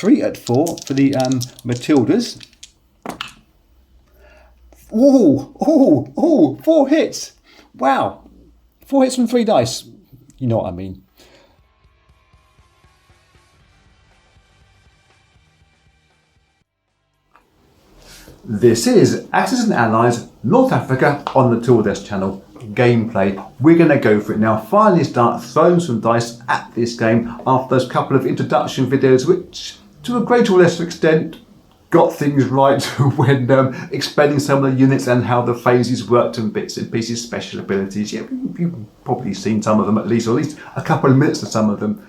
3 at 4 for the Matildas. Oh, 4 hits. Wow. 4 hits from 3 dice. You know what I mean. This is Axis and Allies North Africa on the Tour Desk channel. Gameplay. We're going to go for it now. Finally start throwing some dice at this game after those couple of introduction videos which to a greater or lesser extent got things right when explaining some of the units and how the phases worked and bits and pieces, special abilities. Yeah, you've probably seen some of them at least, or at least a couple of minutes of some of them.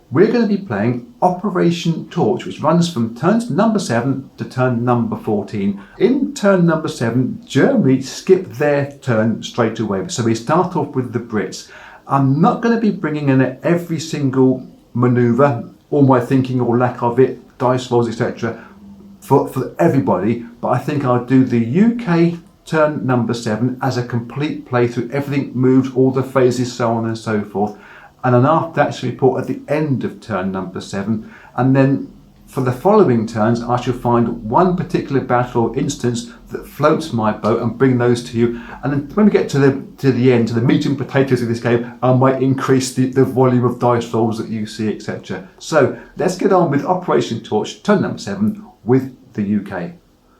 We're going to be playing Operation Torch, which runs from turns number 7 to turn number 14. In turn number 7, Germany skip their turn straight away. So we start off with the Brits. I'm not going to be bringing in every single manoeuvre, or my thinking or lack of it, dice rolls, etc. for everybody, but I think I'll do the UK turn number 7 as a complete playthrough. Everything moves, all the phases, so on and so forth. And then after that, to report at the end of turn number 7. And then for the following turns, I shall find one particular battle or instance that floats my boat and bring those to you. And then when we get to the end, to the meat and potatoes of this game, I might increase the volume of dice rolls that you see, etc. So let's get on with Operation Torch, turn number 7 with the UK.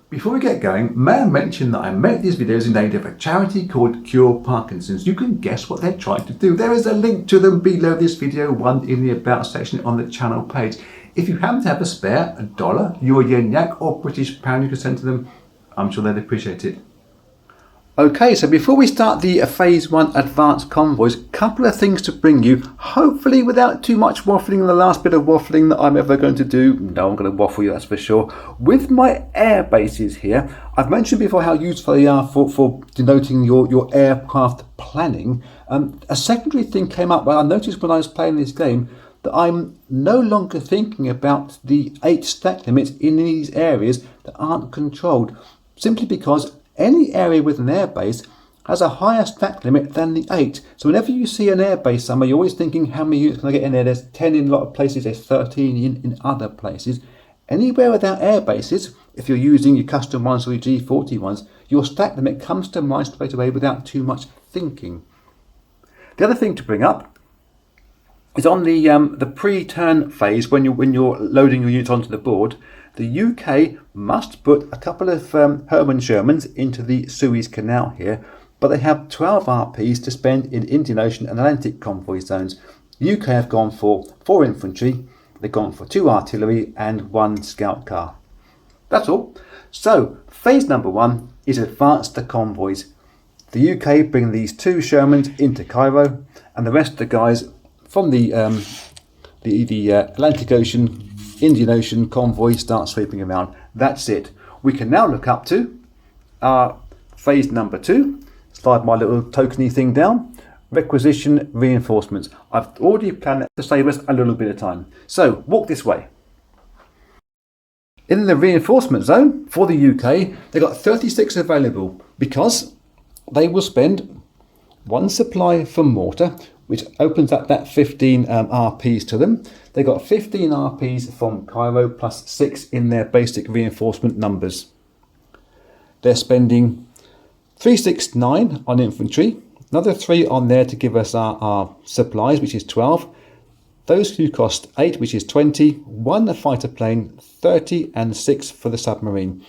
Before we get going, may I mention that I make these videos in aid of a charity called Cure Parkinson's. You can guess what they're trying to do. There is a link to them below this video, one in the About section on the channel page. If you happen to have a spare, $1, Euro, Yen, Yak or British pound you can send to them, I'm sure they'd appreciate it. Okay, so before we start the Phase 1 Advanced Convoys, a couple of things to bring you, hopefully without too much waffling, the last bit of waffling that I'm ever going to do. No, I'm going to waffle you, that's for sure. With my air bases here, I've mentioned before how useful they are for denoting your aircraft planning. A secondary thing came up where I noticed when I was playing this game that I'm no longer thinking about the 8 stack limits in these areas that aren't controlled, simply because any area with an airbase has a higher stack limit than the 8. So whenever you see an airbase somewhere, you're always thinking, how many units can I get in there? There's 10 in a lot of places, there's 13 in other places. Anywhere without airbases, if you're using your custom ones or your G40 ones, your stack limit comes to mind straight away without too much thinking. The other thing to bring up is on the pre-turn phase, when you're loading your units onto the board, the UK must put a couple of Hermann Shermans into the Suez Canal here, but they have 12 RPs to spend in Indian Ocean and Atlantic convoy zones. The UK have gone for 4 infantry, they've gone for 2 artillery and 1 scout car. That's all. So, phase number 1 is advance the convoys. The UK bring these 2 Shermans into Cairo, and the rest of the guys from the Atlantic Ocean, Indian Ocean convoy start sweeping around. That's it. We can now look up to our phase number 2. Slide my little tokeny thing down. Requisition reinforcements. I've already planned that to save us a little bit of time. So walk this way. In the reinforcement zone for the UK, they've got 36 available because they will spend 1 supply from mortar, which opens up that 15 RPs to them. They got 15 RPs from Cairo plus 6 in their basic reinforcement numbers. They're spending 369 on infantry, another 3 on there to give us our supplies, which is 12. Those 2 cost 8, which is 20, 1 fighter plane, 30 and 6 for the submarine.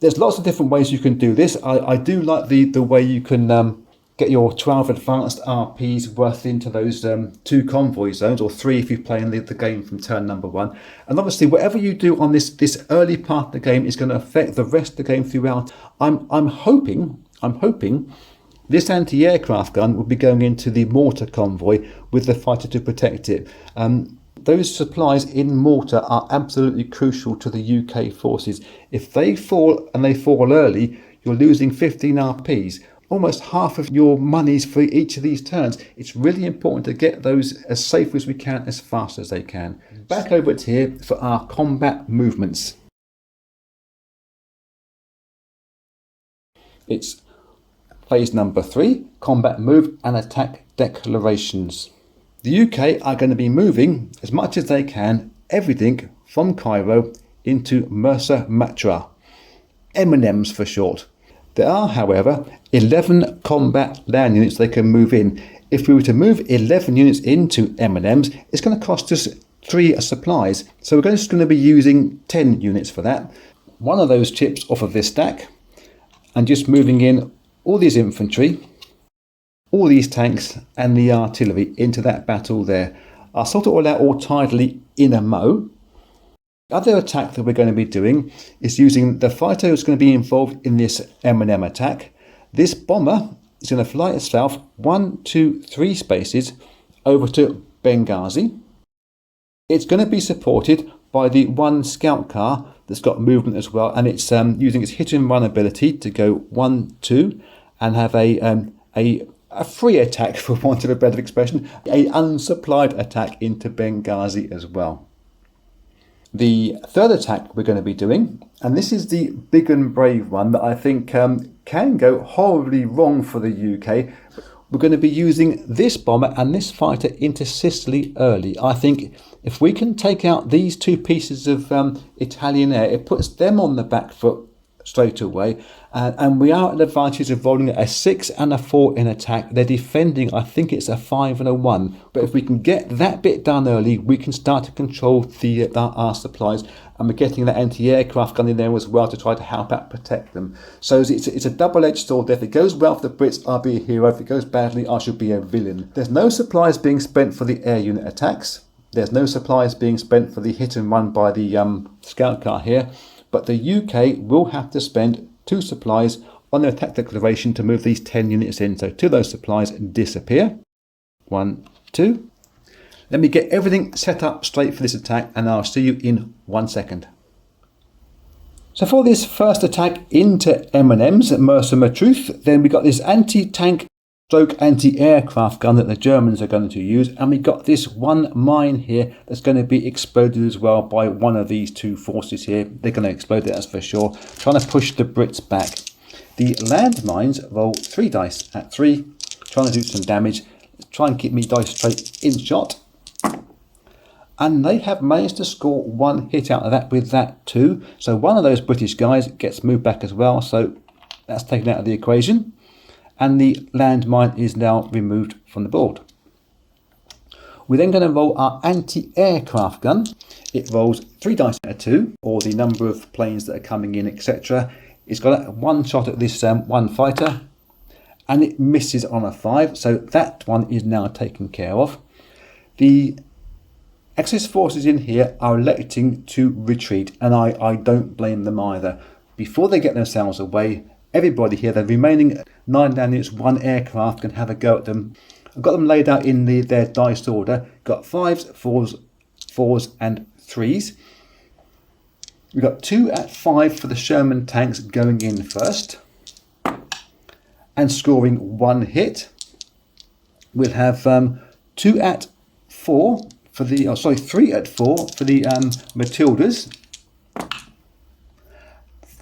There's lots of different ways you can do this. I do like the way you can get your 12 advanced RPs worth into those 2 convoy zones, or 3 if you play in the game from turn number 1. And obviously whatever you do on this early part of the game is going to affect the rest of the game throughout. I'm hoping this anti-aircraft gun will be going into the mortar convoy with the fighter to protect it. Those supplies in mortar are absolutely crucial to the UK forces. If they fall, and they fall early, you're losing 15 RPs. Almost half of your monies for each of these turns. It's really important to get those as safe as we can, as fast as they can. Back over to here for our combat movements. It's phase number 3, combat move and attack declarations. The UK are going to be moving as much as they can everything from Cairo into Mersa Matruh, M&Ms for short. There are, however, 11 combat land units they can move in. If we were to move 11 units into M&Ms, it's going to cost us 3 supplies. So we're just going to be using 10 units for that. One of those chips off of this stack, and just moving in all these infantry, all these tanks and the artillery into that battle there. I'll sort it all out all tidily in a mo. The other attack that we're going to be doing is using the fighter who's going to be involved in this M&M attack. This bomber is going to fly itself 1, 2, 3 spaces over to Benghazi. It's going to be supported by the one scout car that's got movement as well, and it's using its hit and run ability to go 1, 2 and have a free attack, for want of a better expression, a unsupplied attack into Benghazi as well. The third attack we're going to be doing, and this is the big and brave one that I think can go horribly wrong for the UK. We're going to be using this bomber and this fighter into Sicily early. I think if we can take out these 2 pieces of Italian air, it puts them on the back foot straight away, and we are at the advantage of rolling a 6 and a 4 in attack. They're defending, I think it's a 5 and a 1, but if we can get that bit done early, we can start to control our supplies, and we're getting that anti-aircraft gun in there as well to try to help out protect them. So it's a double-edged sword. If it goes well for the Brits, I'll be a hero. If it goes badly, I should be a villain. There's no supplies being spent for the air unit attacks. There's no supplies being spent for the hit and run by the scout car here. But the UK will have to spend 2 supplies on their attack declaration to move these 10 units in. So 2 of those supplies disappear. 1, 2. Let me get everything set up straight for this attack, and I'll see you in 1 second. So for this first attack into M&Ms at Mersa Matruh, then we got this anti-tank stroke anti-aircraft gun that the Germans are going to use, and we got this one mine here that's going to be exploded as well by one of these 2 forces here. They're going to explode it, that's for sure, trying to push the Brits back. The landmines roll 3 dice at 3, trying to do some damage. Try and keep me dice straight in shot, and they have managed to score 1 hit out of that with that 2. So one of those British guys gets moved back as well, so that's taken out of the equation. And the landmine is now removed from the board. We're then going to roll our anti-aircraft gun. It rolls 3 dice at a 2, or the number of planes that are coming in, etc. It's got 1 shot at this one fighter, and it misses on a 5, so that one is now taken care of. The Axis forces in here are electing to retreat, and I don't blame them either. Before they get themselves away, everybody here, the remaining 9 land units, 1 aircraft, can have a go at them. I've got them laid out in their dice order. Got 5s, 4s and 3s. We've got 2 at 5 for the Sherman tanks going in first and scoring 1 hit. We'll have 2 at 4 for the, 3 at 4 for the Matildas.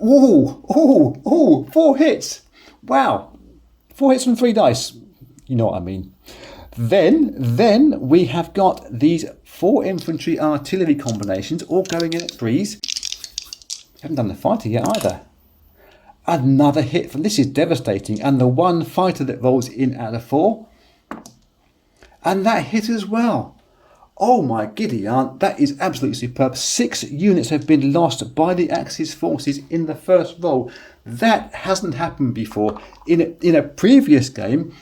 4 hits. Wow. 4 hits from 3 dice. You know what I mean. Then we have got these 4 infantry artillery combinations all going in at 3s. Haven't done the fighter yet either. Another hit from, this is devastating. And the 1 fighter that rolls in at a 4. And that hit as well. Oh my giddy aunt, that is absolutely superb. 6 units have been lost by the Axis forces in the first roll. That hasn't happened before. In a previous game,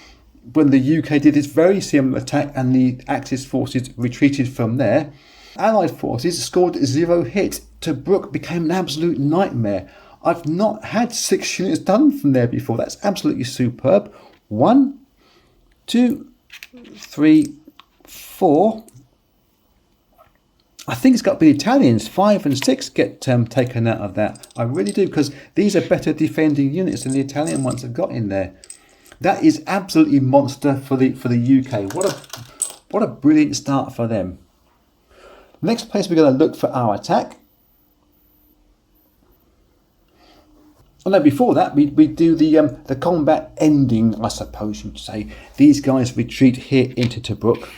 when the UK did this very similar attack and the Axis forces retreated from there, Allied forces scored 0 hits. Tobruk became an absolute nightmare. I've not had 6 units done from there before. That's absolutely superb. 1, 2, 3, 4. I think it's got to be Italians. 5 and 6 get taken out of that. I really do, because these are better defending units than the Italian ones have got in there. That is absolutely monster for the UK. What a brilliant start for them. Next place we're going to look for our attack. Oh no, before that we do the combat ending, I suppose you'd say. These guys retreat here into Tobruk.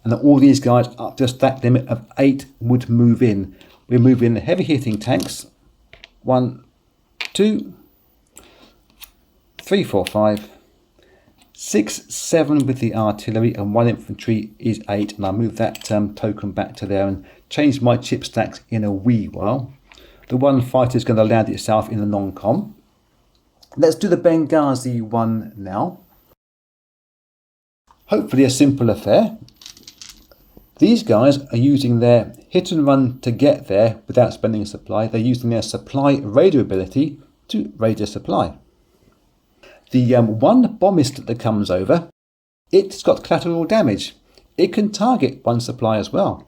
and that all these guys up to a stack limit of 8 would move in. We move in the heavy hitting tanks. 1, 2, 3, 4, 5, 6, 7 with the artillery, and 1 infantry is 8. And I'll move that token back to there and change my chip stacks in a wee while. The one fighter is going to land itself in the non-com. Let's do the Benghazi one now. Hopefully a simple affair. These guys are using their hit and run to get there without spending a supply. They're using their supply radio ability to raid a supply. The one bombist that comes over, it's got collateral damage. It can target one supply as well.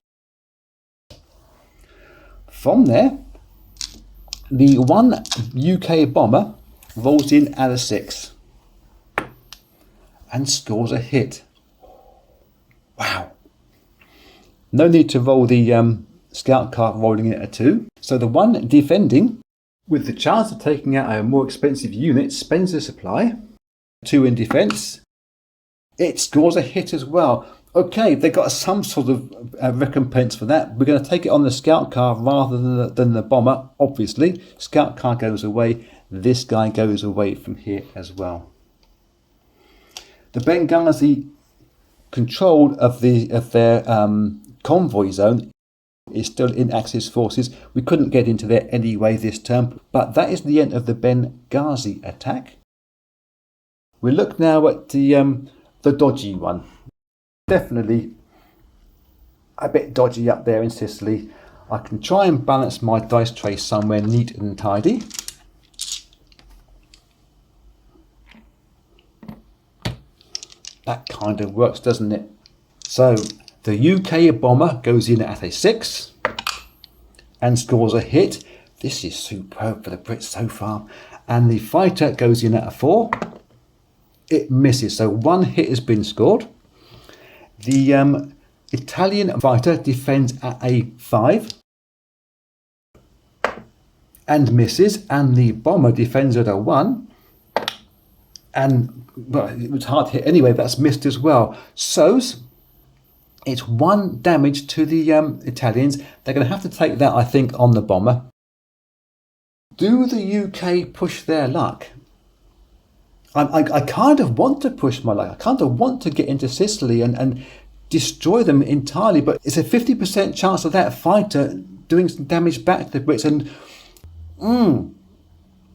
From there, the one UK bomber rolls in at a 6 and scores a hit. Wow. No need to roll the scout car rolling in at a 2. So the one defending, with the chance of taking out a more expensive unit, spends a supply. 2 in defence. It scores a hit as well. Okay, they got some sort of recompense for that. We're going to take it on the scout car rather than the bomber, obviously. Scout car goes away. This guy goes away from here as well. The Benghazi control of their convoy zone is still in Axis forces. We couldn't get into there anyway this turn, but that is the end of the Benghazi attack. We look now at the dodgy one. Definitely a bit dodgy up there in Sicily. I can try and balance my dice tray somewhere neat and tidy. That kind of works, doesn't it? So the UK bomber goes in at a 6 and scores a hit. This is superb for the Brits so far. And the fighter goes in at a 4. It misses, so 1 hit has been scored. The Italian fighter defends at a 5 and misses, and the bomber defends at a 1, and well, it was hard to hit anyway. That's missed as well. So it's 1 damage to the Italians. They're going to have to take that, I think, on the bomber. Do the UK push their luck? I kind of want to push my luck. I kind of want to get into Sicily and destroy them entirely, but it's a 50% chance of that fighter doing some damage back to the Brits. And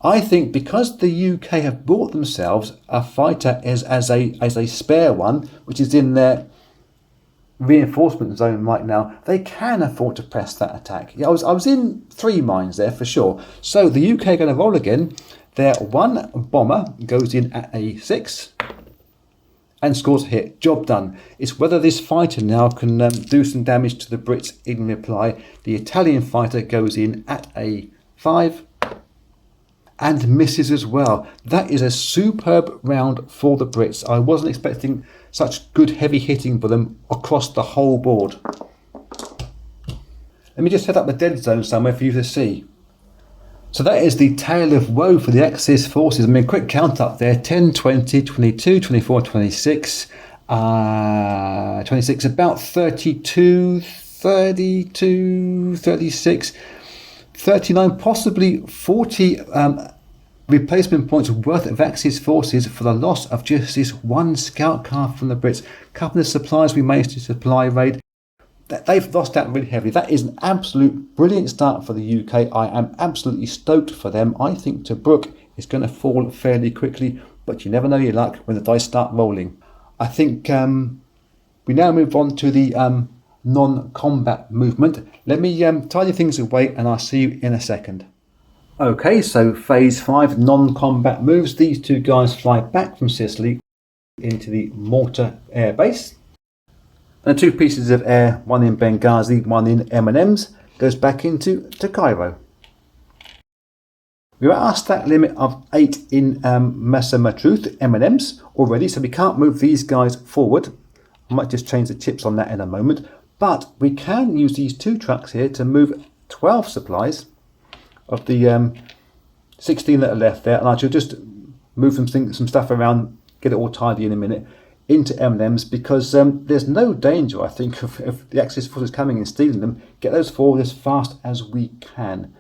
I think because the UK have bought themselves a fighter as a spare one, which is in their reinforcement zone right now, they can afford to press that attack. Yeah, I was in 3 minds there for sure. So the UK are going to roll again. Their one bomber goes in at a 6 and scores a hit. Job done. It's whether this fighter now can do some damage to the Brits in reply. The Italian fighter goes in at a 5 and misses as well. That is a superb round for the Brits. I wasn't expecting such good heavy hitting for them across the whole board. Let me just set up the dead zone somewhere for you to see. So that is the tale of woe for the Axis forces. I mean, quick count up there. 10, 20, 22, 24, 26, 26, about 32, 32, 36, 39, possibly 40 replacement points worth of Axis forces for the loss of just this 1 scout car from the Brits. A couple of supplies we managed to supply raid. They've lost out really heavily. That is an absolute brilliant start for the UK. I am absolutely stoked for them. I think Tobruk is going to fall fairly quickly, but you never know your luck when the dice start rolling. I think we now move on to the non-combat movement. Let me tidy things away and I'll see you in a second. Okay, so phase 5, non-combat moves. These 2 guys fly back from Sicily into the Malta air base. And 2 pieces of air, one in Benghazi, one in M&M's, goes back into Cairo. We're at our stack limit of 8 in Massa Matruth M&M's already, so we can't move these guys forward. I might just change the chips on that in a moment. But we can use these 2 trucks here to move 12 supplies of the 16 that are left there. And I should just move some stuff around, get it all tidy in a minute. into M&Ms because there's no danger, I think, of the Axis forces coming and stealing them. Get those forward as fast as we can.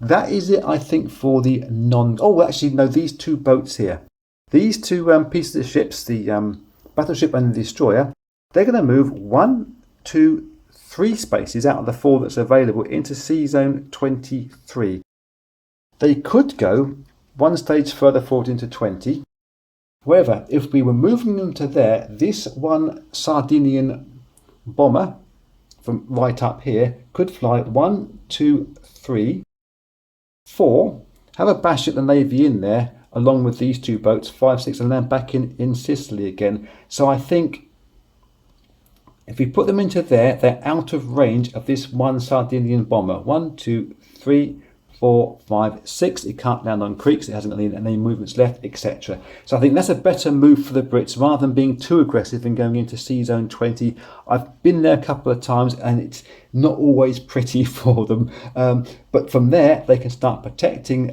That is it, I think, for the Oh, actually, no, these two boats here. These two pieces of ships, the battleship and the destroyer, they're going to move 1, 2, 3 spaces out of the 4 that's available into Sea Zone 23. They could go 1 stage further forward into 20. However, if we were moving them to there, this one Sardinian bomber from right up here could fly 1, 2, 3, 4, have a bash at the Navy in there, along with these two boats, 5, 6, and then back in Sicily again. So I think if we put them into there, they're out of range of this one Sardinian bomber. 1, 2, 3, 4, 5, 6. It can't land on creeks, it hasn't got any movements left, etc. So I think that's a better move for the Brits rather than being too aggressive and going into Sea Zone 20. I've been there a couple of times and it's not always pretty for them. But from there, they can start protecting,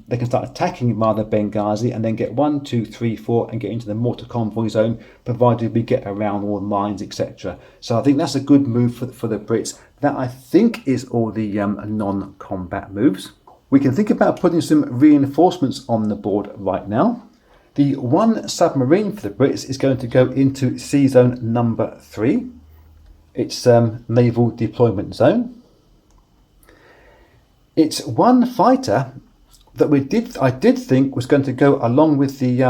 they can start attacking Mother Benghazi and then get 1, 2, 3, 4 and get into the mortar convoy zone, provided we get around all the mines, etc. So I think that's a good move for the Brits. That, I think, is all the non-combat moves. We can think about putting some reinforcements on the board right now. The one submarine for the Brits is going to go into Sea Zone number 3. It's naval deployment zone. It's one fighter that I did think was going to go along with the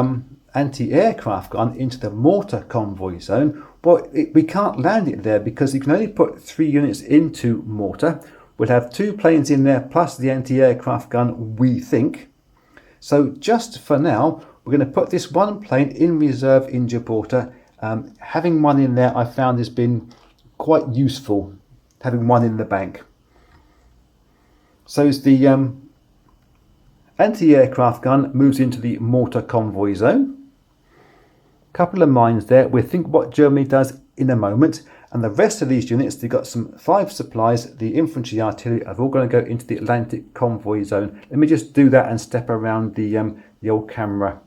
anti-aircraft gun into the mortar convoy zone. But we can't land it there because you can only put 3 units into mortar. We'll have 2 planes in there plus the anti-aircraft gun, we think. So just for now, we're going to put this one plane in reserve in Gibraltar. Having one in there I found has been quite useful, having one in the bank. So as the anti-aircraft gun moves into the mortar convoy zone. Couple of mines there. We'll think what Germany does in a moment. And the rest of these units, they've got some 5 supplies. The infantry artillery are all going to go into the Atlantic convoy zone. Let me just do that and step around the old camera.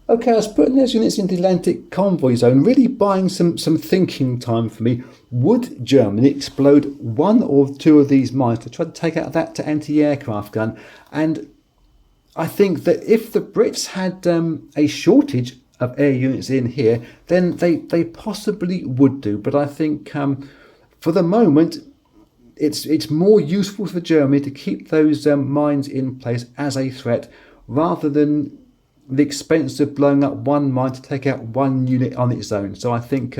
Okay, I was putting those units into the Atlantic convoy zone, really buying some thinking time for me. Would Germany explode 1 or 2 of these mines to try to take out that anti-aircraft gun? And I think that if the Brits had a shortage of air units in here, then they possibly would do. But I think for the moment, it's more useful for Germany to keep those mines in place as a threat, rather than the expense of blowing up one mine to take out one unit on its own. So I think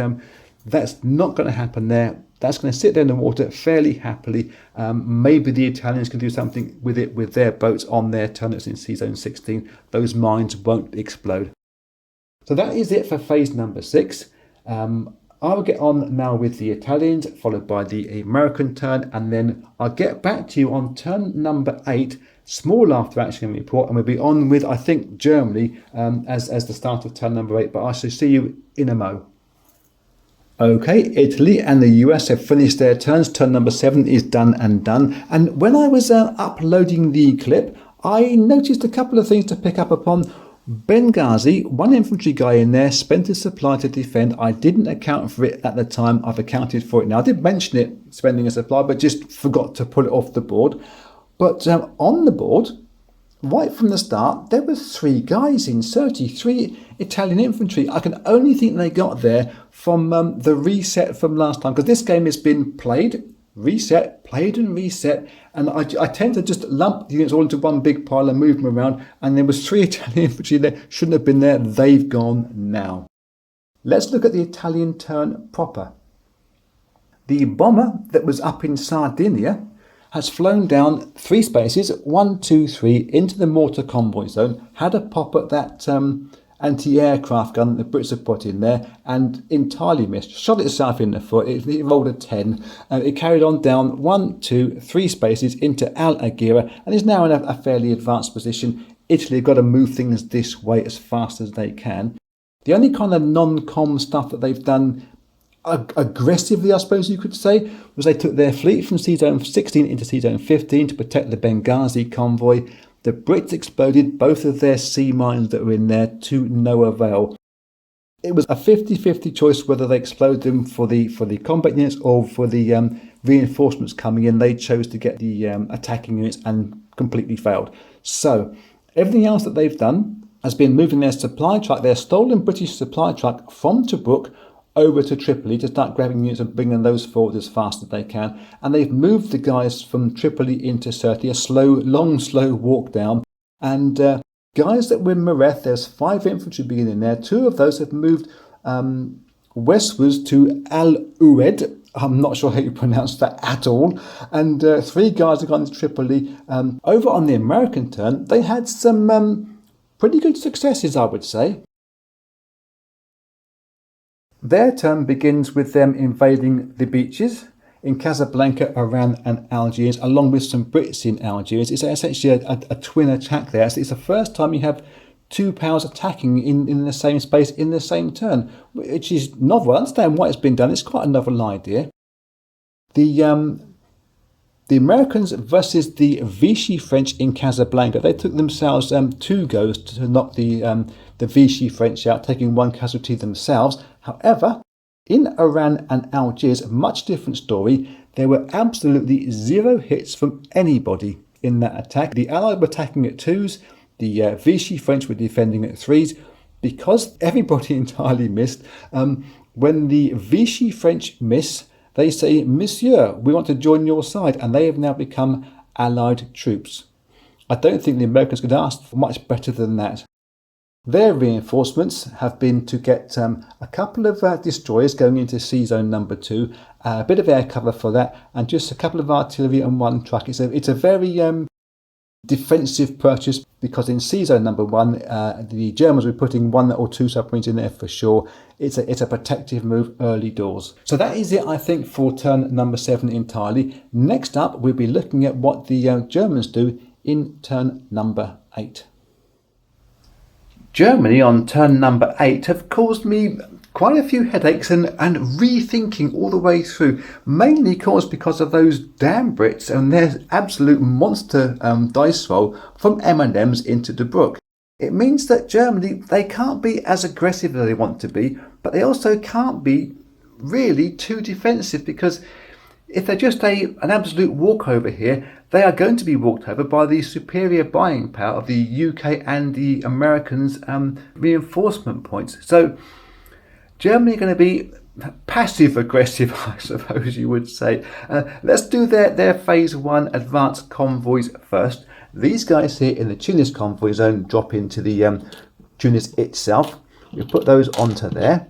that's not going to happen there. That's going to sit there in the water fairly happily. Maybe the Italians can do something with it with their boats on their turrets in Sea Zone 16. Those mines won't explode. So that is it for phase number 6. I will get on now with the Italians, followed by the American turn, and then I'll get back to you on turn number 8, small after action report, and we'll be on with, I think, Germany as the start of turn number 8, but I shall see you in a mo. Okay, Italy and the US have finished their turns. Turn number 7 is done and done. And when I was uploading the clip, I noticed a couple of things to pick up upon. Benghazi, one infantry guy in there, spent his supply to defend. I didn't account for it at the time. I've accounted for it now. I did mention it, spending a supply, but just forgot to pull it off the board. But on the board, right from the start, there were 3 guys in 33 Italian infantry. I can only think they got there from the reset from last time, because this game has been played, reset, played and reset, and I tend to just lump the units all into one big pile and move them around, and there was 3 Italian infantry there, shouldn't have been there, they've gone now. Let's look at the Italian turn proper. The bomber that was up in Sardinia has flown down 3 spaces, 1, 2, 3, into the mortar convoy zone, had a pop at that anti-aircraft gun that the Brits have put in there, and entirely missed. Shot itself in the foot, it rolled a 10. It carried on down 1, 2, 3 spaces into Al Aghira, and is now in a fairly advanced position. Italy have got to move things this way as fast as they can. The only kind of non-com stuff that they've done aggressively, I suppose you could say, was they took their fleet from Sea Zone 16 into Sea Zone 15 to protect the Benghazi convoy. The Brits exploded both of their sea mines that were in there to no avail. It was a 50-50 choice whether they explode them for the combat units or for the reinforcements coming in. They chose to get the attacking units and completely failed. So everything else that they've done has been moving their supply truck, their stolen British supply truck, from Tobruk over to Tripoli to start grabbing units and bringing those forward as fast as they can. And they've moved the guys from Tripoli into Sirte, a long, slow walk down. And guys that were in Mareth, there's 5 infantry beginning there. 2 of those have moved westwards to Al Ued. I'm not sure how you pronounce that at all. And 3 guys have gone to Tripoli. Over on the American turn, they had some pretty good successes, I would say. Their turn begins with them invading the beaches in Casablanca, Oran and Algiers, along with some Brits in Algiers. It's essentially a twin attack there. So it's the first time you have 2 powers attacking in the same space in the same turn, which is novel. I understand why it's been done. It's quite a novel idea. The Americans versus the Vichy French in Casablanca. They took themselves 2 goes to knock the Vichy French out, taking 1 casualty themselves. However, in Oran and Algiers, a much different story. There were absolutely 0 hits from anybody in that attack. The Allies were attacking at 2s. The Vichy French were defending at 3s. Because everybody entirely missed, when the Vichy French miss, they say, "Monsieur, we want to join your side," and they have now become Allied troops. I don't think the Americans could ask for much better than that. Their reinforcements have been to get a couple of destroyers going into Sea Zone number 2, a bit of air cover for that, and just a couple of artillery and 1 truck. It's a very defensive purchase, because in Sea Zone number 1, the Germans were putting 1 or 2 submarines in there for sure. It's a protective move early doors. So that is it, I think, for turn number 7 entirely. Next up, we'll be looking at what the Germans do in turn number 8. Germany on turn number 8 have caused me quite a few headaches and rethinking all the way through, mainly caused because of those damn Brits and their absolute monster dice roll from M&Ms into Tobruk. It means that Germany, they can't be as aggressive as they want to be, but they also can't be really too defensive, because if they're just an absolute walkover here, they are going to be walked over by the superior buying power of the UK and the Americans' reinforcement points. So Germany are going to be passive aggressive, I suppose you would say. Let's do their phase 1 advanced convoys first. These guys here in the Tunis convoy zone drop into the Tunis itself. We put those onto there.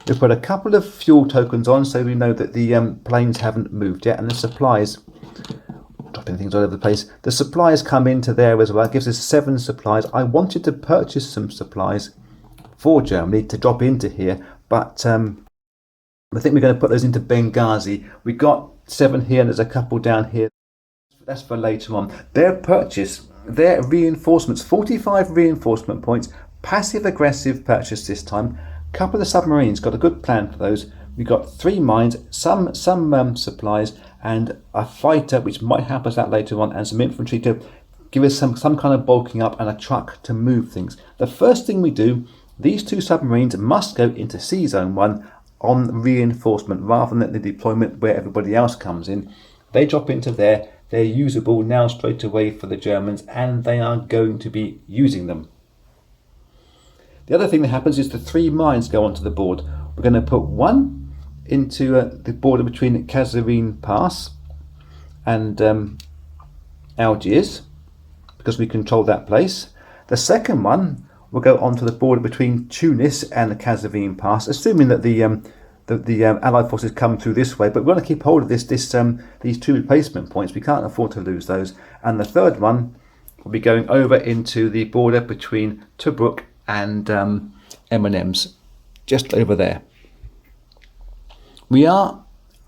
We put a couple of fuel tokens on so we know that the planes haven't moved yet, and the supplies, dropping things all over the place, the supplies come into there as well. It gives us 7 supplies. I wanted to purchase some supplies for Germany to drop into here, but I think we're going to put those into Benghazi. We got 7 here and there's a couple down here. That's for later on. Their purchase, their reinforcements, 45 reinforcement points, passive aggressive purchase this time. Couple of submarines, got a good plan for those. We've got 3 mines, some supplies, and a fighter, which might help us out later on, and some infantry to give us some kind of bulking up, and a truck to move things. The first thing we do, these 2 submarines must go into Sea Zone 1 on reinforcement rather than the deployment where everybody else comes in. They drop into there. They're usable now straight away for the Germans, and they are going to be using them. The other thing that happens is the 3 mines go onto the board. We're going to put 1 into the border between Kasserine Pass and Algiers, because we control that place. The second one will go onto the border between Tunis and the Kasserine Pass, assuming that the Allied forces come through this way. But we want to keep hold of these 2 replacement points. We can't afford to lose those. And the third one will be going over into the border between Tobruk and M&Ms, just over there. We are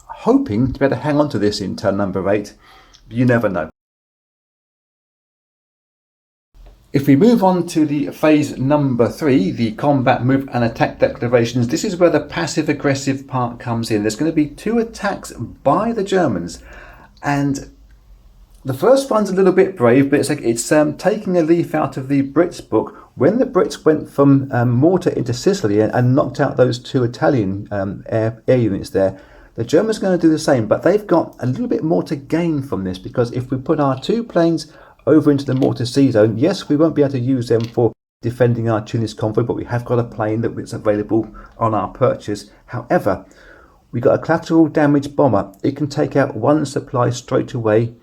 hoping to be able to hang on to this in turn number 8, but you never know. If we move on to the phase number 3, the combat move and attack declarations, this is where the passive aggressive part comes in. There's going to be 2 attacks by the Germans, and The first one's a little bit brave, but it's taking a leaf out of the Brits book. When the Brits went from Malta into Sicily and knocked out those 2 Italian air units there, the Germans are going to do the same, but they've got a little bit more to gain from this, because if we put our 2 planes over into the Malta sea zone, yes, we won't be able to use them for defending our Tunis convoy, but we have got a plane that's available on our purchase. However, we got a collateral damage bomber. It can take out 1 supply straight away,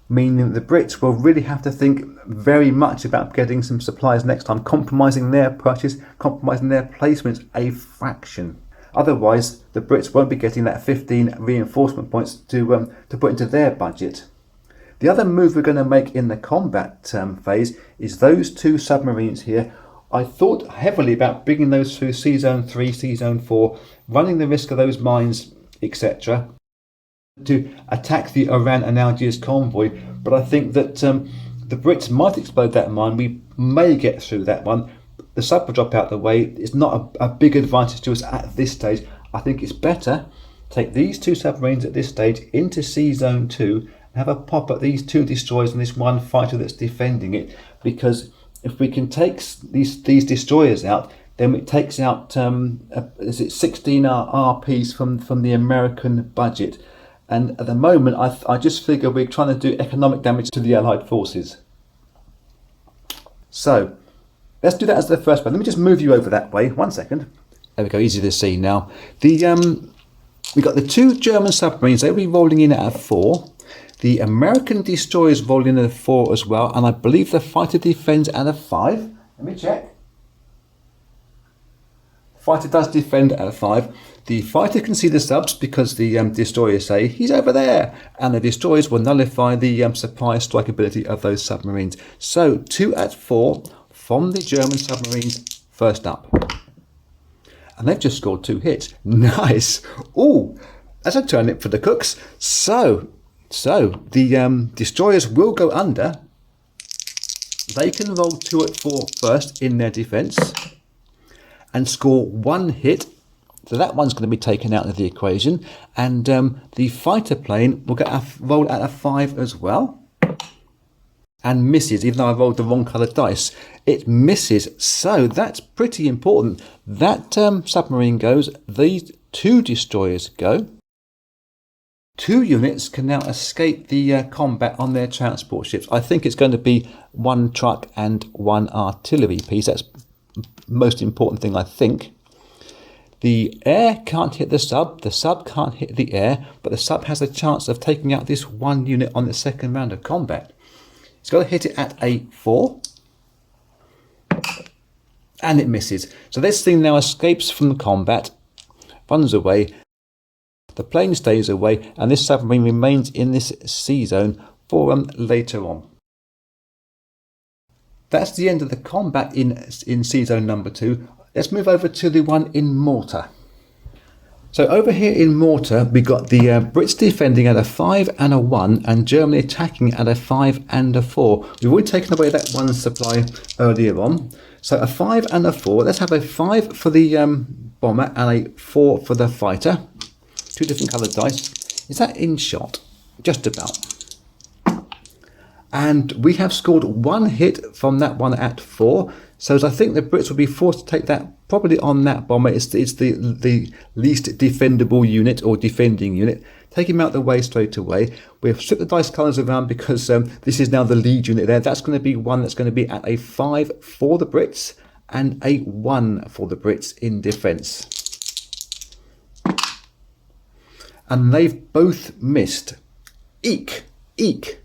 meaning the Brits will really have to think very much about getting some supplies next time, compromising their purchase, compromising their placements a fraction. Otherwise, the Brits won't be getting that 15 reinforcement points to put into their budget. The other move we're going to make in the combat phase is those 2 submarines here. I thought heavily about bringing those through Sea Zone 3, Sea Zone 4, running the risk of those mines, etc., to attack the Iran and Algiers convoy, but I think that the Brits might explode that mine. We may get through that one. The sub will drop out the way. It's not a big advantage to us at this stage. I think it's better take these 2 submarines at this stage into Sea Zone 2 and have a pop at these 2 destroyers and this 1 fighter that's defending it, because if we can take these destroyers out, then it takes out 16 RPs from the American budget. And at the moment, I just figure we're trying to do economic damage to the Allied forces. So let's do that as the first one. Let me just move you over that way. 1 second. There we go. Easy to see now. We got the 2 German submarines. They'll be rolling in at a 4. The American destroyers rolling in at a 4 as well. And I believe the fighter defends at a 5. Let me check. Fighter does defend at a 5. The fighter can see the subs because the destroyers say he's over there, and the destroyers will nullify the supply strike ability of those submarines. So 2 at 4 from the German submarines first up, and they've just scored 2 hits. Nice. Oh, that's a turnip for the cooks. So the destroyers will go under. They can roll 2 at 4 first in their defence and score 1 hit. So that one's going to be taken out of the equation, and the fighter plane will get a roll at a 5 as well, and misses. Even though I rolled the wrong coloured dice, it misses. So that's pretty important. That submarine goes. These 2 destroyers go. 2 units can now escape the combat on their transport ships. I think it's going to be 1 truck and 1 artillery piece. That's the most important thing, I think. The air can't hit the sub can't hit the air, but the sub has a chance of taking out this 1 unit on the second round of combat. It's got to hit it at a 4, and it misses. So this thing now escapes from the combat, runs away, the plane stays away, and this submarine remains in this sea zone for later on. That's the end of the combat in sea zone number 2. Let's move over to the one in Malta. So over here in Malta, we got the Brits defending at a 5 and a 1, and Germany attacking at a 5 and a 4. We've already taken away that 1 supply earlier on. So a 5 and a 4. Let's have a 5 for the bomber and a 4 for the fighter. 2 different coloured dice. Is that in shot? Just about. And we have scored 1 hit from that one at 4. So I think the Brits will be forced to take that probably on that bomber. It's the least defendable unit or defending unit. Take him out the way straight away. We've stripped the dice colours around because this is now the lead unit there. That's going to be one that's going to be at a 5 for the Brits and a 1 for the Brits in defence. And they've both missed. Eek, eek.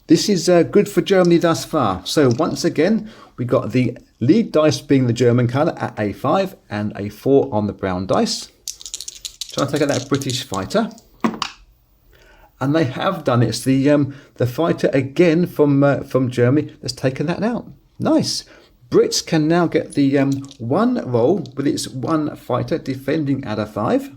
This is good for Germany thus far. So once again, we got the lead dice being the German colour at a 5 and a 4 on the brown dice. Trying to take out that British fighter. And they have done it. It's the fighter again from Germany that's taken that out. Nice. Brits can now get the 1 roll with its 1 fighter defending at a 5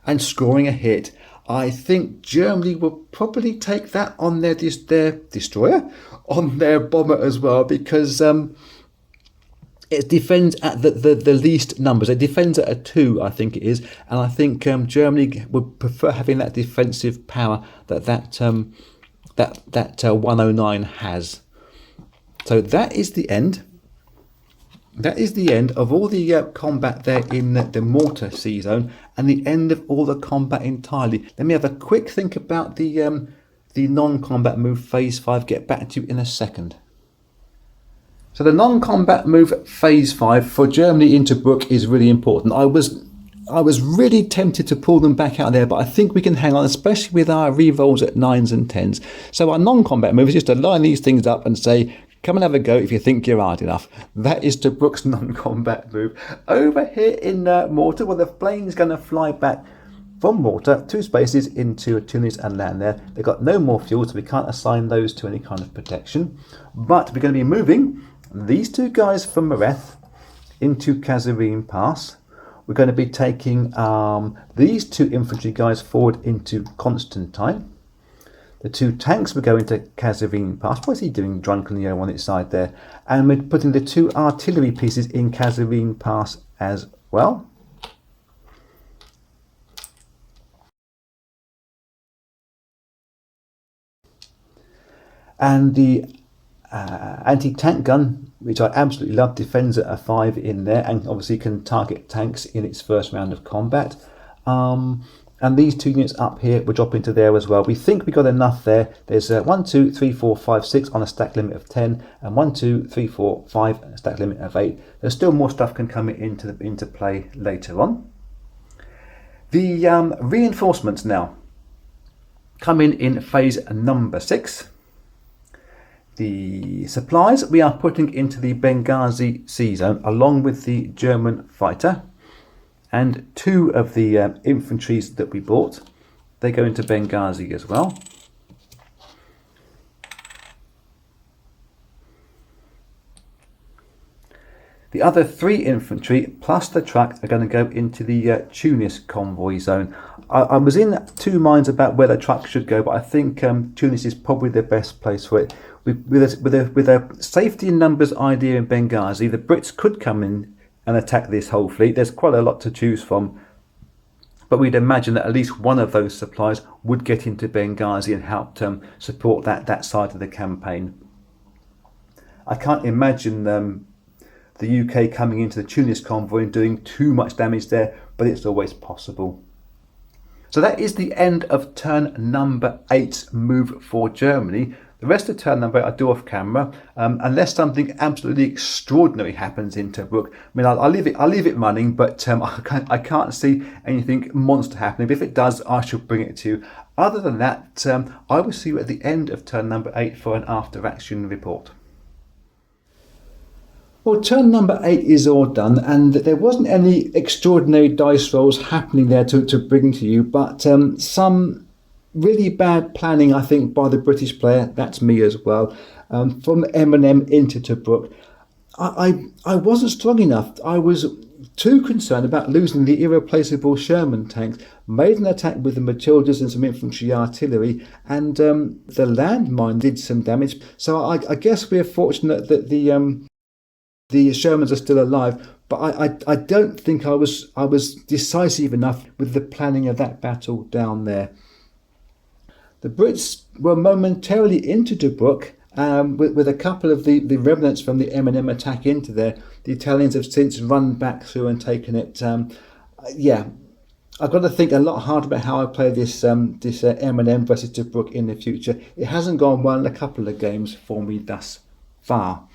and scoring a hit. I think Germany will probably take that on their destroyer, on their bomber as well, because it defends at the least numbers. It defends at a 2, I think it is, and I think Germany would prefer having that defensive power that 109 has. So that is the end. That is the end of all the combat there in the mortar sea zone, and the end of all the combat entirely. Let me have a quick think about the non-combat move phase 5. Get back to you in a second. So the non-combat move phase 5 for Germany into Brook is really important. I was really tempted to pull them back out there, but I think we can hang on, especially with our re-rolls at 9s and 10s. So our non-combat move is just to line these things up and say, come and have a go if you think you're hard enough. That is to Brook's non-combat move. Over here in mortar, well, the plane's going to fly back from mortar 2 spaces into Tunis and land there. They've got no more fuel, so we can't assign those to any kind of protection. But we're going to be moving these 2 guys from Mareth into Kasserine Pass. We're going to be taking these 2 infantry guys forward into Constantine. The 2 tanks will go into Kasserine Pass. What is he doing drunkenly on its side there? And we're putting the 2 artillery pieces in Kasserine Pass as well. And the anti-tank gun, which I absolutely love, defends at a 5 in there, and obviously can target tanks in its first round of combat. And these 2 units up here will drop into there as well. We think we got enough there. There's 1, 2, 3, 4, 5, 6 on a stack limit of 10, and 1, 2, 3, 4, 5 on a stack limit of 8. There's still more stuff can come into play later on. The reinforcements now come in phase number 6. The supplies we are putting into the Benghazi sea zone along with the German fighter, and 2 of the infantries that we bought, they go into Benghazi as well. The other 3 infantry plus the truck are going to go into the Tunis convoy zone. I was in 2 minds about where the truck should go, but I think Tunis is probably the best place for it. With a safety in numbers idea in Benghazi, the Brits could come in and attack this whole fleet. There's quite a lot to choose from, but we'd imagine that at least one of those supplies would get into Benghazi and help support that side of the campaign. I can't imagine the UK coming into the Tunis convoy and doing too much damage there, but it's always possible. So that is the end of turn number 8's move for Germany. The rest of turn number 8 I do off camera, unless something absolutely extraordinary happens in Tobruk. I mean, I'll leave it running, but I can't see anything monster happening. But if it does, I shall bring it to you. Other than that, I will see you at the end of turn number 8 for an after action report. Well, turn number 8 is all done, and there wasn't any extraordinary dice rolls happening there to bring to you, but some really bad planning, I think, by the British player, that's me as well, from M&M into Tobruk. I wasn't strong enough. I was too concerned about losing the irreplaceable Sherman tanks, made an attack with the Matildas and some infantry artillery, and the landmine did some damage. So I guess we're fortunate that the Shermans are still alive, but I don't think I was decisive enough with the planning of that battle down there. The Brits were momentarily into Tobruk with a couple of the remnants from the M&M attack into there. The Italians have since run back through and taken it. Yeah, I've got to think a lot harder about how I play this M&M versus Tobruk in the future. It hasn't gone well in a couple of games for me thus far.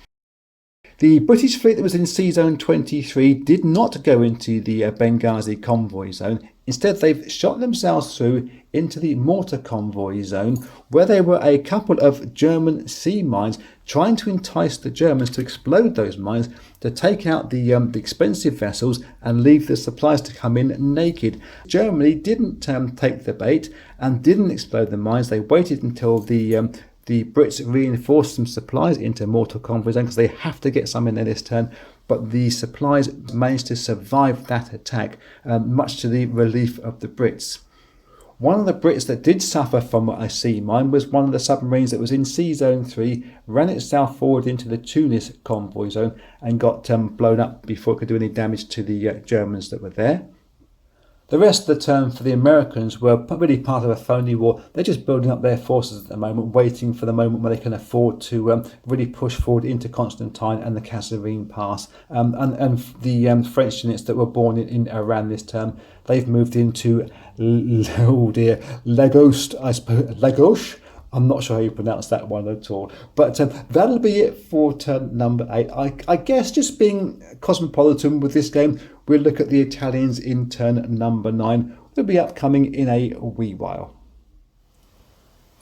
The British fleet that was in Sea Zone 23 did not go into the Benghazi convoy zone. Instead, they've shot themselves through into the mortar convoy zone, where there were a couple of German sea mines trying to entice the Germans to explode those mines to take out the expensive vessels and leave the supplies to come in naked. Germany didn't take the bait and didn't explode the mines. They waited until the Brits reinforced some supplies into mortar convoy zone because they have to get some in there this turn. But the supplies managed to survive that attack, much to the relief of the Brits. One of the Brits that did suffer from a sea mine was one of the submarines that was in Sea Zone 3, ran itself forward into the Tunis convoy zone and got blown up before it could do any damage to the Germans that were there. The rest of the term for the Americans were really part of a phony war. They're just building up their forces at the moment, waiting for the moment where they can afford to really push forward into Constantine and the Kasserine Pass. And the French units that were born in Iran this term, they've moved into Lagos, I suppose. Lagos? I'm not sure how you pronounce that one at all. But that'll be it for turn number 8. I guess just being cosmopolitan with this game, we'll look at the Italians in turn number 9. They'll be upcoming in a wee while.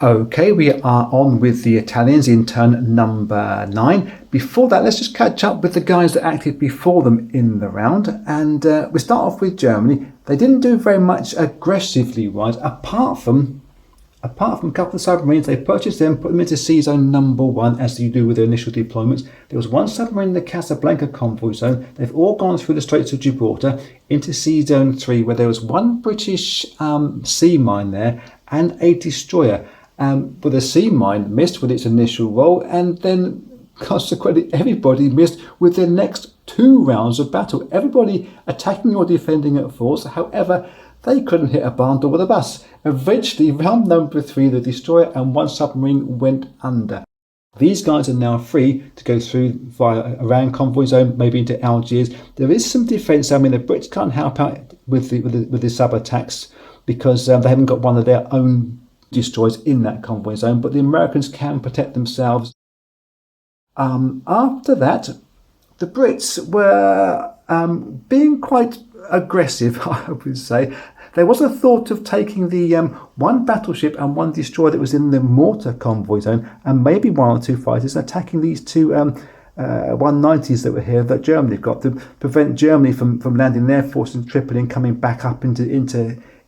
Okay, we are on with the Italians in turn number 9. Before that, let's just catch up with the guys that acted before them in the round. And we start off with Germany. They didn't do very much aggressively wise, apart from a couple of submarines. They purchased them, put them into Sea Zone number 1, as you do with their initial deployments. There was one submarine in the Casablanca convoy zone. They've all gone through the Straits of Gibraltar into Sea Zone 3, where there was one British sea mine there and a destroyer. But the sea mine missed with its initial roll, and then consequently everybody missed with their next 2 rounds of battle. Everybody attacking or defending at force. However, they couldn't hit a barn door with a bus. Eventually, round number 3, the destroyer and one submarine went under. These guys are now free to go through around convoy zone, maybe into Algiers. There is some defence. I mean, the Brits can't help out with the sub attacks because they haven't got one of their own destroyers in that convoy zone. But the Americans can protect themselves. After that, the Brits were being quite aggressive, I would say. There was a thought of taking the one battleship and one destroyer that was in the mortar convoy zone, and maybe 1 or 2 fighters, attacking these 2 190s that were here that Germany got, to prevent Germany from landing their force in Tripoli and coming back up into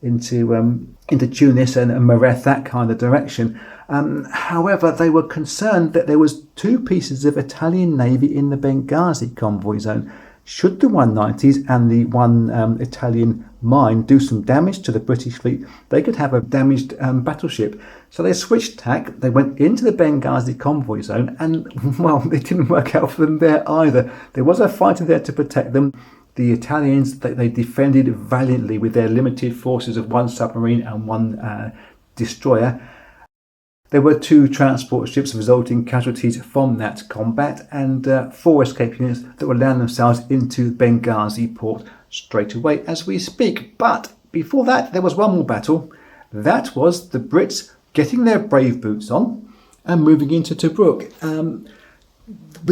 Tunis and Mareth, that kind of direction. However, they were concerned that there was 2 pieces of Italian navy in the Benghazi convoy zone. Should the 190s and the one Italian mine do some damage to the British fleet, they could have a damaged battleship. So they switched tack. They went into the Benghazi convoy zone, and, well, it didn't work out for them there either. There was a fighter there to protect them. The Italians, they defended valiantly with their limited forces of 1 submarine and 1 destroyer. There were 2 transport ships resulting casualties from that combat, and 4 escape units that will land themselves into Benghazi port straight away as we speak. But before that, there was one more battle. That was the Brits getting their brave boots on and moving into Tobruk.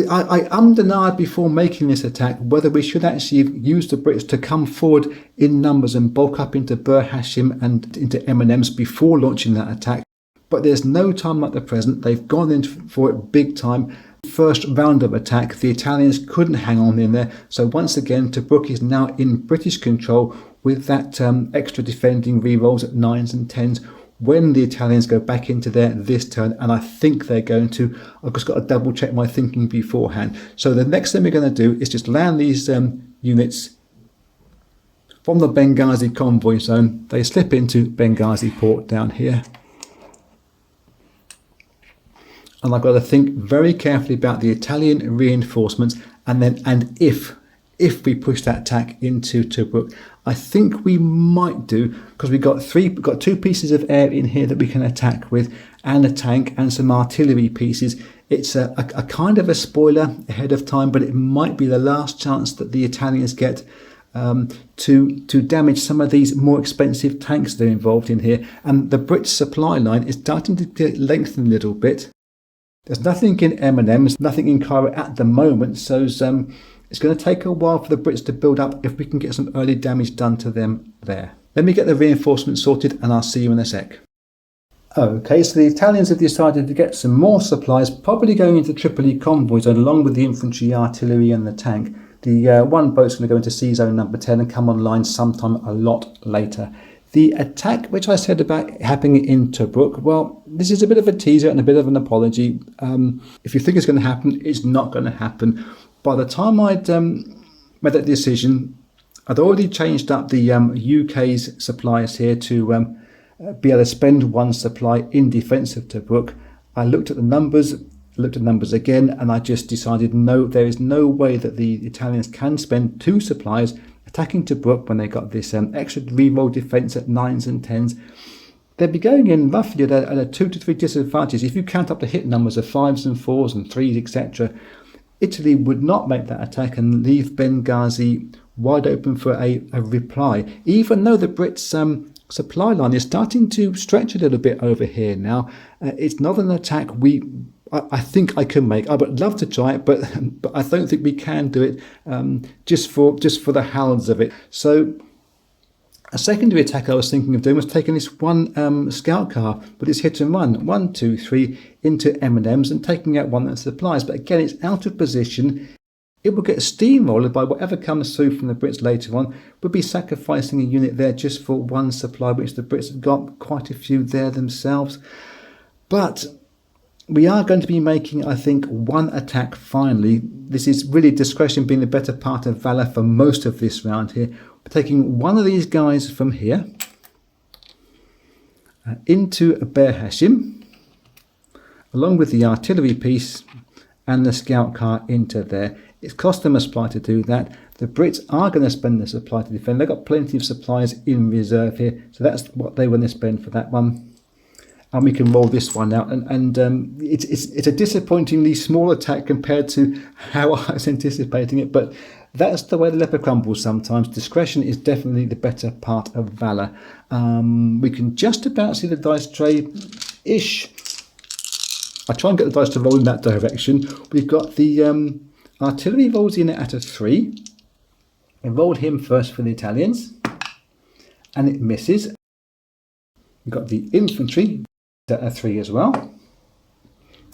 I denied before making this attack whether we should actually use the Brits to come forward in numbers and bulk up into Bur Hashim and into M&Ms before launching that attack. But there's no time like the present. They've gone in for it big time. First round of attack, the Italians couldn't hang on in there. So once again, Tobruk is now in British control with that extra defending rerolls at 9s and 10s when the Italians go back into there this turn. And I think they're going to. I've just got to double check my thinking beforehand. So the next thing we're going to do is just land these units from the Benghazi convoy zone. They slip into Benghazi port down here. And I've got to think very carefully about the Italian reinforcements, and if we push that attack into Tobruk, I think we might do, because we've got 2 pieces of air in here that we can attack with, and a tank and some artillery pieces. It's a kind of a spoiler ahead of time, but it might be the last chance that the Italians get to damage some of these more expensive tanks that are involved in here. And the British supply line is starting to lengthen a little bit. There's nothing in M&Ms, nothing in Cairo at the moment, so it's going to take a while for the Brits to build up if we can get some early damage done to them there. Let me get the reinforcements sorted and I'll see you in a sec. Okay, so the Italians have decided to get some more supplies, probably going into Tripoli convoys along with the infantry, artillery and the tank. The one boat's going to go into Sea Zone number 10 and come online sometime a lot later. The attack, which I said about happening in Tobruk, well, this is a bit of a teaser and a bit of an apology. If you think it's going to happen, it's not going to happen. By the time I'd made that decision, I'd already changed up the UK's suppliers here to be able to spend one supply in defence of Tobruk. I looked at the numbers again, and I just decided no, there is no way that the Italians can spend 2 supplies attacking Tobruk when they got this extra reroll defence at 9s and 10s. They'd be going in roughly at a 2 to 3 disadvantage. If you count up the hit numbers of 5s and 4s and 3s, etc., Italy would not make that attack and leave Benghazi wide open for a reply, even though the Brits' supply line is starting to stretch a little bit over here now. It's not an attack I think I can make. I would love to try it, but I don't think we can do it just for the hounds of it. So a secondary attack I was thinking of doing was taking this one scout car with its hit and run, 1, 2, 3 into M&Ms and taking out one of the supplies. But again, it's out of position. It will get steamrolled by whatever comes through from the Brits later on. We'll be sacrificing a unit there just for one supply, which the Brits have got quite a few there themselves. But we are going to be making, I think, one attack finally. This is really discretion being the better part of valour for most of this round here. We're taking one of these guys from here into Behr Hashim, along with the artillery piece and the scout car into there. It's cost them a supply to do that. The Brits are going to spend the supply to defend. They've got plenty of supplies in reserve here, so that's what they want to spend for that one. And we can roll this one out, and it's a disappointingly small attack compared to how I was anticipating it, but that's the way the leopard crumbles sometimes. Discretion is definitely the better part of valour. We can just about see the dice tray-ish. I try and get the dice to roll in that direction. We've got the artillery rolls in at a 3. I rolled him first for the Italians, and it misses. We've got the infantry at a 3 as well.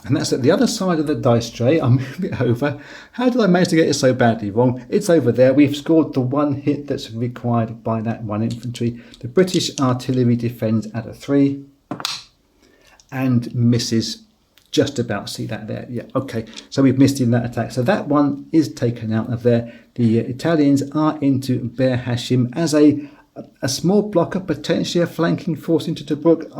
And that's at the other side of the dice tray. I'll move it over. How did I manage to get it so badly wrong? It's over there. We've scored the one hit that's required by that one infantry. The British artillery defends at a 3 and misses. Just about see that there. Yeah, okay. So we've missed in that attack. So that one is taken out of there. The Italians are into Behr Hashim as a small blocker, potentially a flanking force into Tobruk.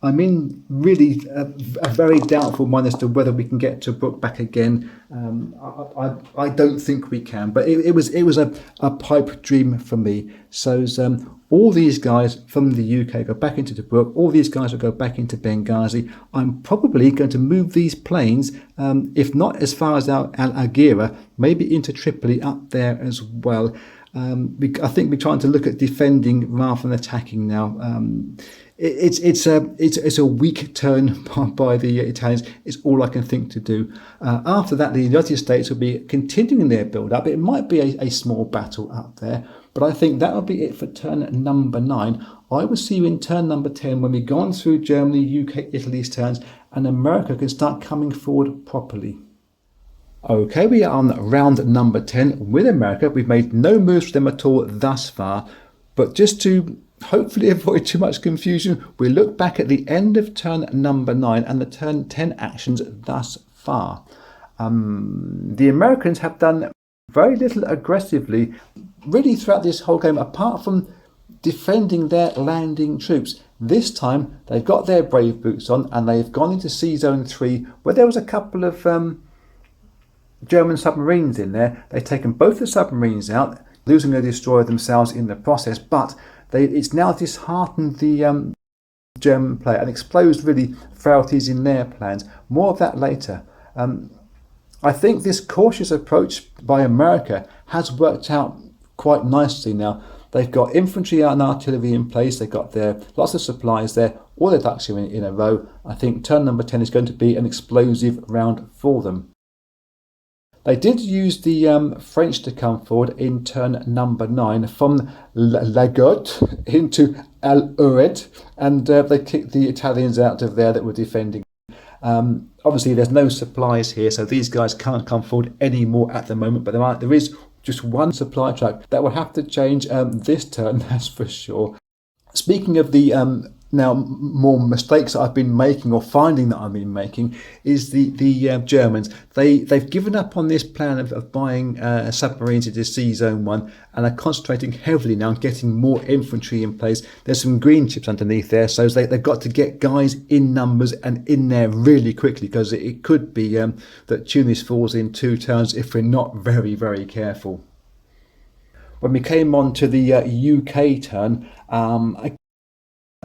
I'm in really a very doubtful one as to whether we can get Tobruk back again. I don't think we can, but it was a pipe dream for me. So all these guys from the UK go back into Tobruk. All these guys will go back into Benghazi. I'm probably going to move these planes, if not as far as Al Aghira, maybe into Tripoli up there as well. I think we're trying to look at defending rather than attacking now. It's a weak turn by the Italians. It's all I can think to do. After that, the United States will be continuing their build-up. It might be a small battle up there, but I think that will be it for turn number 9. I will see you in turn number 10 when we've gone through Germany, UK, Italy's turns, and America can start coming forward properly. Okay, we are on round number 10 with America. We've made no moves for them at all thus far, but just to hopefully avoid too much confusion, we look back at the end of turn number 9 and the turn 10 actions thus far. The Americans have done very little aggressively, really throughout this whole game, apart from defending their landing troops. This time, they've got their brave boots on and they've gone into Sea Zone 3, where there was a couple of German submarines in there. They've taken both the submarines out, losing a destroyer themselves in the process, but it's now disheartened the German player and exposed really frailties in their plans. More of that later. I think this cautious approach by America has worked out quite nicely now. They've got infantry and artillery in place. They've got their lots of supplies there. All their ducks are in a row. I think turn number 10 is going to be an explosive round for them. They did use the French to come forward in turn number 9 from Lagotte into Al-Ured, and they kicked the Italians out of there that were defending. Obviously, there's no supplies here, so these guys can't come forward anymore at the moment, but there is just one supply track that will have to change this turn, that's for sure. Speaking of the Now, more mistakes that I've been making or finding that I've been making is the Germans. They've given up on this plan of buying submarines into Sea Zone 1 and are concentrating heavily now on getting more infantry in place. There's some green chips underneath there, so they've got to get guys in numbers and in there really quickly, because it could be that Tunis falls in 2 turns if we're not very, very careful. When we came on to the UK turn,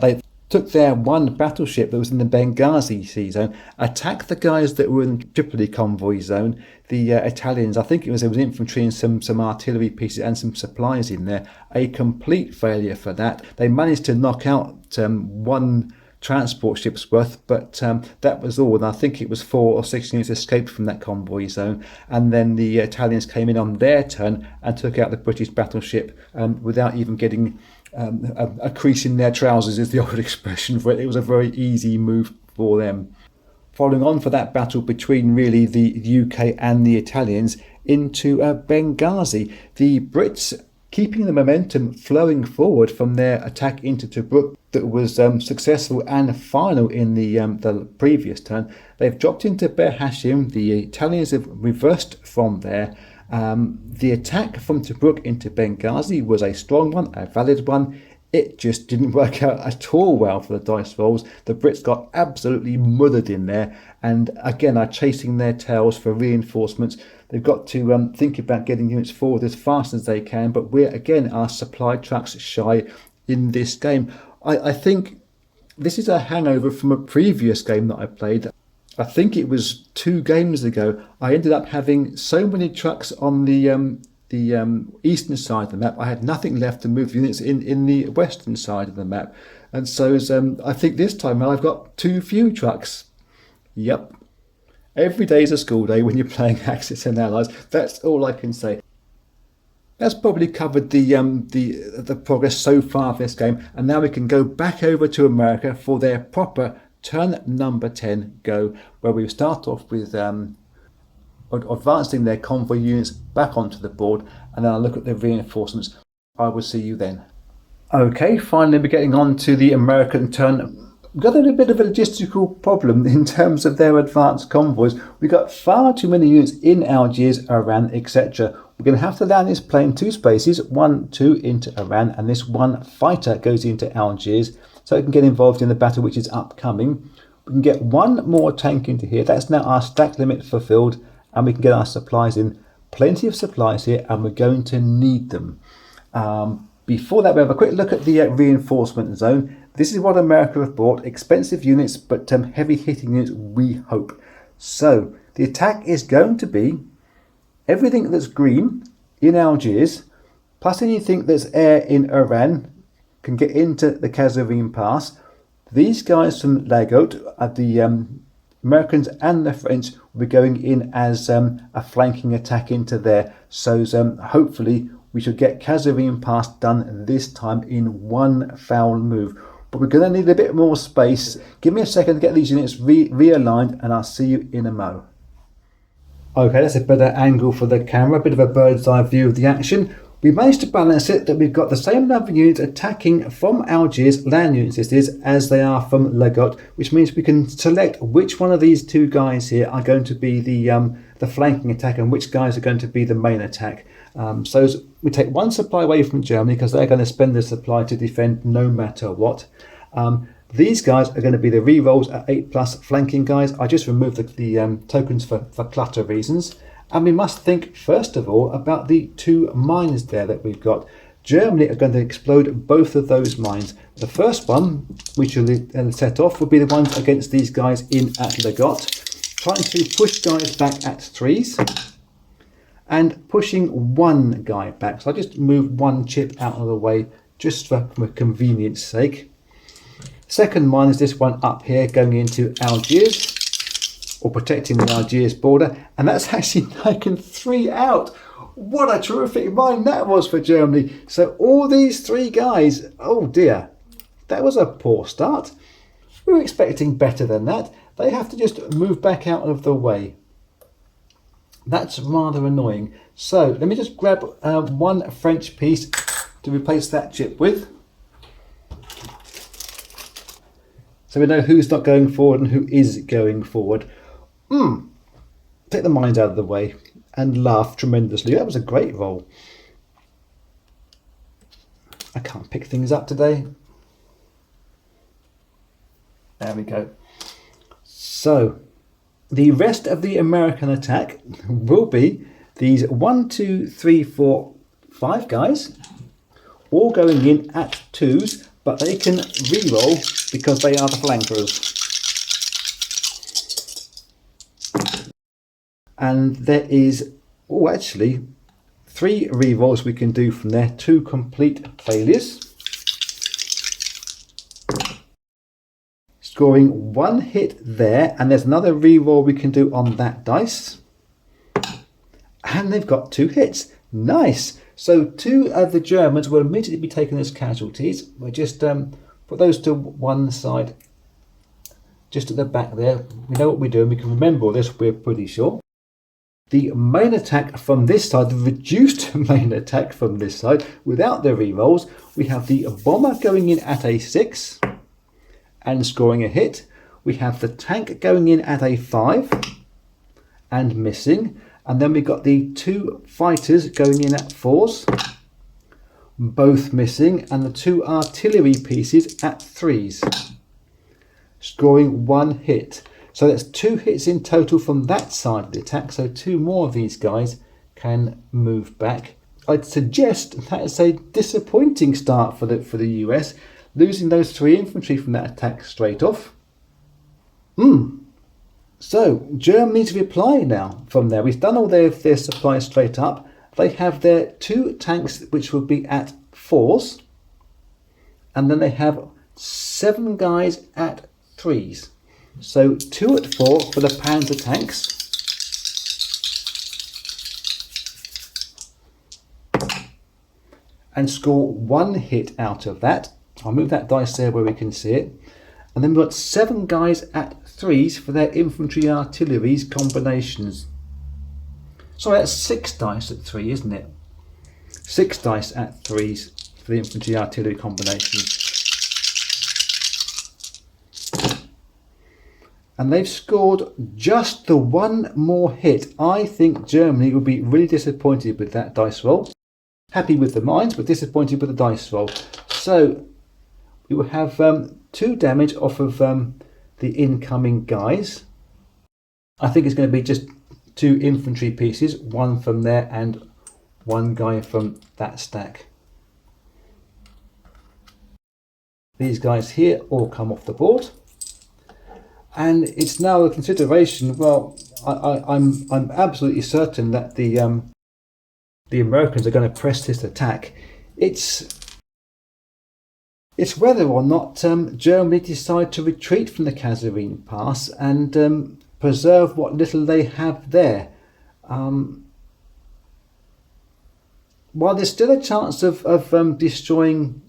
they took their one battleship that was in the Benghazi sea zone, attacked the guys that were in the Tripoli convoy zone, the Italians. I think there was infantry and some artillery pieces and some supplies in there. A complete failure for that. They managed to knock out one transport ship's worth, but that was all. And I think it was 4 or 6 units escaped from that convoy zone, and then the Italians came in on their turn and took out the British battleship without even getting a crease in their trousers, is the old expression for it. It was a very easy move for them. Following on for that battle between really the UK and the Italians into Benghazi, the Brits keeping the momentum flowing forward from their attack into Tobruk that was successful and final in the previous turn. They've dropped into Ber Hashim. The Italians have reversed from there. The attack from Tobruk into Benghazi was a strong one, a valid one. It just didn't work out at all well for the dice rolls. The Brits got absolutely murdered in there, and again are chasing their tails for reinforcements. They've got to think about getting units forward as fast as they can, but we're again our supply trucks shy in this game. I think this is a hangover from a previous game that I played. I think it was 2 games ago. I ended up having so many trucks on the eastern side of the map, I had nothing left to move units in the western side of the map. And so I think this time I've got too few trucks. Yep. Every day is a school day when you're playing Axis and Allies. That's all I can say. That's probably covered the progress so far of this game, and now we can go back over to America for their proper turn number 10 go, where we start off with advancing their convoy units back onto the board, and then I'll look at the reinforcements. I will see you then. Okay, finally we're getting on to the American turn. We've got a little bit of a logistical problem in terms of their advanced convoys. We've got far too many units in Algiers, Iran, etc. We're going to have to land this plane 2 spaces, 1, 2 into Iran, and this one fighter goes into Algiers so it can get involved in the battle which is upcoming. We can get 1 more tank into here. That's now our stack limit fulfilled, and we can get our supplies in. Plenty of supplies here, and we're going to need them. Before that, we have a quick look at the reinforcement zone. This is what America have bought. Expensive units, but heavy hitting units, we hope. So the attack is going to be everything that's green in Algiers, plus anything that's air in Iran, can get into the Kasserine Pass. These guys from Lagout, the Americans and the French, will be going in as a flanking attack into there. So hopefully we should get Kasserine Pass done this time in one foul move. But we're going to need a bit more space. Give me a second to get these units realigned, and I'll see you in a mo. Okay, that's a better angle for the camera, a bit of a bird's eye view of the action. We managed to balance it that we've got the same number of units attacking from Algiers, land units this is, as they are from Lagout, which means we can select which one of these 2 guys here are going to be the flanking attack and which guys are going to be the main attack. So we take 1 supply away from Germany because they're going to spend the supply to defend no matter what. These guys are going to be the re-rolls at 8+ flanking guys. I just removed the tokens for clutter reasons. And we must think first of all about the 2 mines there that we've got. Germany are going to explode both of those mines. The first one we shall set off will be the ones against these guys in at Lagout, trying to push guys back at 3s and pushing 1 guy back. So I just moved 1 chip out of the way just for convenience sake. Second mine is this one up here going into Algiers, or protecting the Algiers border, and that's actually taken 3 out. What a terrific mine that was for Germany. So all these 3 guys, oh dear, that was a poor start. We were expecting better than that. They have to just move back out of the way. That's rather annoying. So let me just grab 1 French piece to replace that chip with. So we know who's not going forward and who is going forward. Take the mines out of the way and laugh tremendously. That was a great roll. I can't pick things up today. There we go. So the rest of the American attack will be these 1, 2, 3, 4, 5 guys, all going in at 2s, but they can re-roll because they are the flankers. And there is, actually, 3 re-rolls we can do from there, 2 complete failures. Scoring 1 hit there, and there's another re-roll we can do on that dice. And they've got 2 hits. Nice! So 2 of the Germans will immediately be taken as casualties. We'll just put those to one side, just at the back there. We know what we're doing, we can remember all this, we're pretty sure. The main attack from this side, the reduced main attack from this side, without the re-rolls, we have the bomber going in at a 6 and scoring a hit. We have the tank going in at a 5 and missing. And then we've got the 2 fighters going in at 4s, both missing, and the 2 artillery pieces at 3s, scoring 1 hit. So that's 2 hits in total from that side of the attack, so 2 more of these guys can move back. I'd suggest that is a disappointing start for the US, losing those 3 infantry from that attack straight off. So Germany to reply now from there. We've done all their supplies straight up. They have their 2 tanks which will be at 4s, and then they have 7 guys at 3s. So 2 at 4 for the Panzer tanks. And score 1 hit out of that. I'll move that dice there where we can see it. And then we've got 7 guys at 3s for their infantry artilleries combinations. So that's 6 dice at 3, isn't it? 6 dice at 3s for the infantry artillery combinations. And they've scored just the 1 more hit. I think Germany will be really disappointed with that dice roll. Happy with the mines, but disappointed with the dice roll. So we will have 2 damage off of the incoming guys. I think it's going to be just 2 infantry pieces, 1 from there and 1 guy from that stack. These guys here all come off the board. And it's now a consideration. Well, I'm absolutely certain that the Americans are going to press this attack. It's whether or not Germany decide to retreat from the Kasserine Pass and preserve what little they have there. While there's still a chance of destroying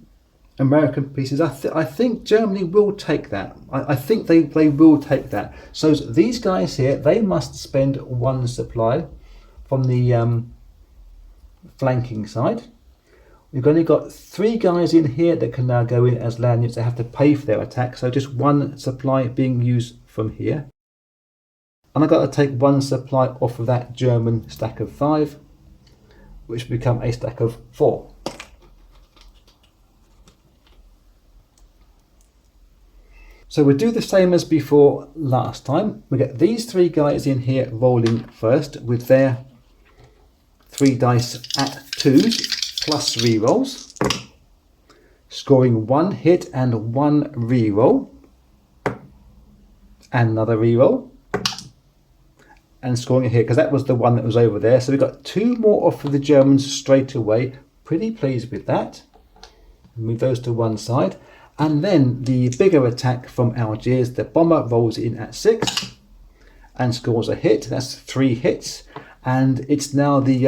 American pieces, I think Germany will take that. I think they will take that. So these guys here, they must spend 1 supply from the flanking side. We've only got 3 guys in here that can now go in as land units. They have to pay for their attack, so just 1 supply being used from here. And I've got to take 1 supply off of that German stack of 5, which will become a stack of 4. So we'll do the same as before last time. We get these 3 guys in here rolling first with their 3 dice at 2s plus rerolls, scoring 1 hit and 1 reroll, and another reroll, and scoring a hit because that was the one that was over there. So we got 2 more off of the Germans straight away. Pretty pleased with that. Move those to one side. And then the bigger attack from Algiers, the bomber rolls in at 6 and scores a hit. That's 3 hits. And it's now the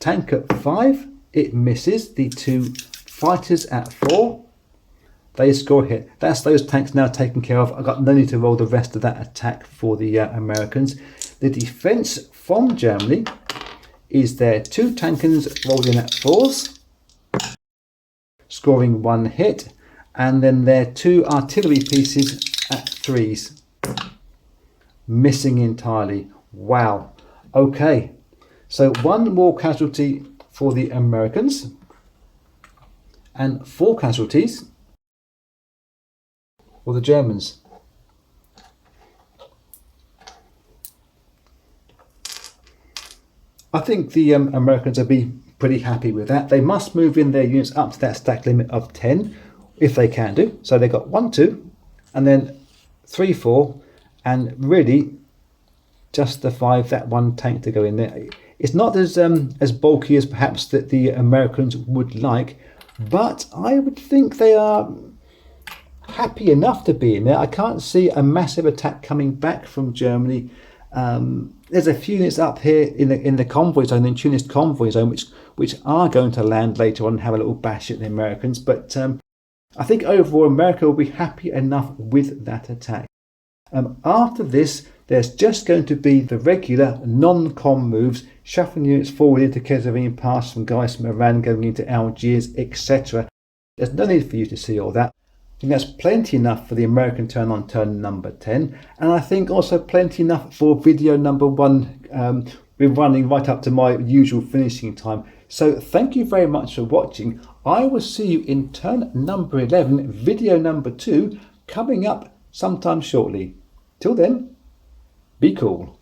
tank at 5. It misses. The 2 fighters at 4. They score a hit. That's those tanks now taken care of. I've got no need to roll the rest of that attack for the Americans. The defence from Germany is their 2 tankers rolled in at 4s, scoring 1 hit. And then their 2 artillery pieces threes. Missing entirely. Wow. Okay. So 1 more casualty for the Americans. And 4 casualties for the Germans. I think the Americans will be pretty happy with that. They must move in their units up to that stack limit of 10, if they can do. So they got 1, 2, and then 3, 4, and really justify that 1 tank to go in there. It's not as bulky as perhaps that the Americans would like, but I would think they are happy enough to be in there. I can't see a massive attack coming back from Germany. There's a few units up here in the convoy zone, the Tunis convoy zone, which are going to land later on and have a little bash at the Americans. But I think overall America will be happy enough with that attack. After this, there's just going to be the regular non-com moves, shuffling units forward into Kesavine Pass from guys from Iran going into Algiers, etc. There's no need for you to see all that. I think that's plenty enough for the American turn on turn number 10, and I think also plenty enough for video number 1. We're running right up to my usual finishing time. So thank you very much for watching. I will see you in turn number 11, video number 2, coming up sometime shortly. Till then, be cool.